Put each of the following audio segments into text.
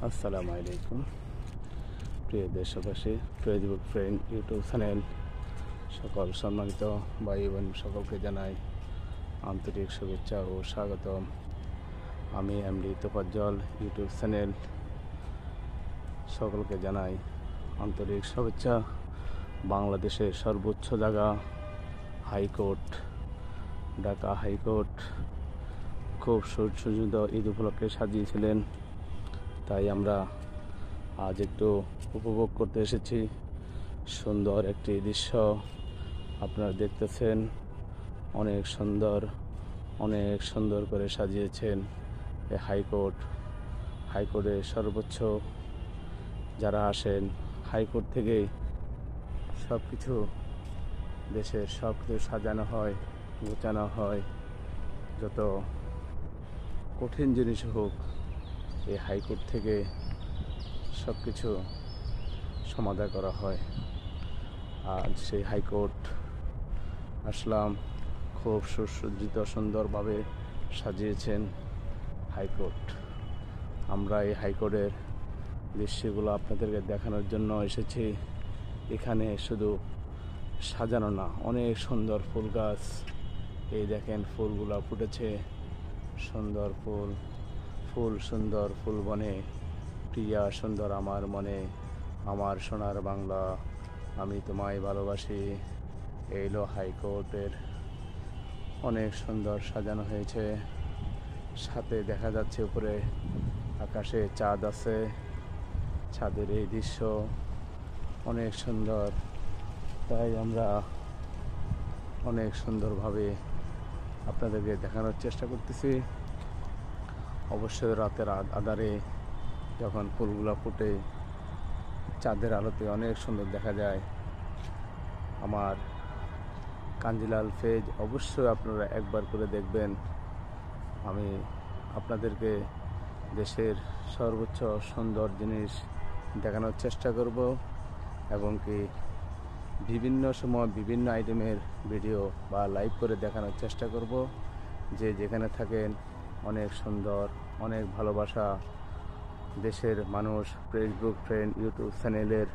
আসসালামু আলাইকুম প্রিয় দেশবাসী, ফেসবুক ফ্রেন্ড, ইউটিউব চ্যানেল সকল সম্মানিত ভাই বোন সকলকে জানাই আন্তরিক শুভেচ্ছা ও স্বাগতম। আমি এমডি তোফাজ্জল, ইউটিউব চ্যানেল সকলকে জানাই আন্তরিক শুভেচ্ছা। বাংলাদেশের সর্বোচ্চ জায়গা হাইকোর্ট, ঢাকা হাইকোর্ট খুব সুসজ্জিত ঈদ উপলক্ষে সাজিয়েছিলেন, তাই আমরা আজ একটু উপভোগ করতে এসেছি। সুন্দর একটি দৃশ্য আপনারা দেখতেছেন, অনেক সুন্দর করে সাজিয়েছেন এই হাইকোর্টে সর্বোচ্চ যারা আসেন হাইকোর্ট থেকে সব কিছু দেশের সব কিছু সাজানো হয়, গোছানো হয়। যত কঠিন জিনিস হোক এই হাইকোর্ট থেকে সব কিছু সমাধান করা হয়। আজ সেই হাইকোর্ট আসলাম, খুব সুসজ্জিত সুন্দরভাবে সাজিয়েছেন হাইকোর্ট। আমরা এই হাইকোর্টের দৃশ্যগুলো আপনাদেরকে দেখানোর জন্য এসেছি। এখানে শুধু সাজানো না, অনেক সুন্দর ফুল গাছ, এই দেখেন ফুলগুলো ফুটেছে, সুন্দর সুন্দর ফুল বনে প্রিয়া সুন্দর আমার মনে, আমার সোনার বাংলা, আমি তোমায় ভালোবাসি। এইলো হাইকোর্টের অনেক সুন্দর সাজানো হয়েছে। সাথে দেখা যাচ্ছে উপরে আকাশে চাঁদ আছে, ছাদের এই দৃশ্য অনেক সুন্দর। তাই আমরা অনেক সুন্দরভাবে আপনাদেরকে দেখানোর চেষ্টা করতেছি। অবশ্যই রাতের আধারে যখন ফুলগুলো ফুটে চাঁদের আলোতে অনেক সুন্দর দেখা যায়। আমার কাঞ্জিলাল পেজ অবশ্যই আপনারা একবার করে দেখবেন। আমি আপনাদেরকে দেশের সর্বোচ্চ সুন্দর জিনিস দেখানোর চেষ্টা করব, এবং কি বিভিন্ন সময় বিভিন্ন আইটেমের ভিডিও বা লাইভ করে দেখানোর চেষ্টা করব। যে যেখানে থাকেন অনেক সুন্দর, অনেক ভালোবাসা দেশের মানুষ, ফেসবুক ফ্রেন্ড, ইউটিউব চ্যানেলের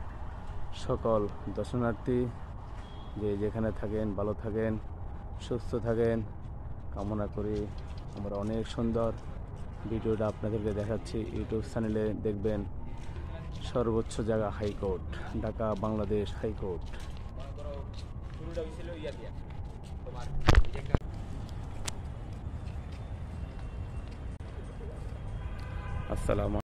সকল দর্শনার্থী, যে যেখানে থাকেন ভালো থাকেন, সুস্থ থাকেন কামনা করি। আমরা অনেক সুন্দর ভিডিওটা আপনাদেরকে দেখাচ্ছি, ইউটিউব চ্যানেলে দেখবেন। সর্বোচ্চ জায়গা হাইকোর্ট, ঢাকা বাংলাদেশ হাইকোর্ট। আসসালামু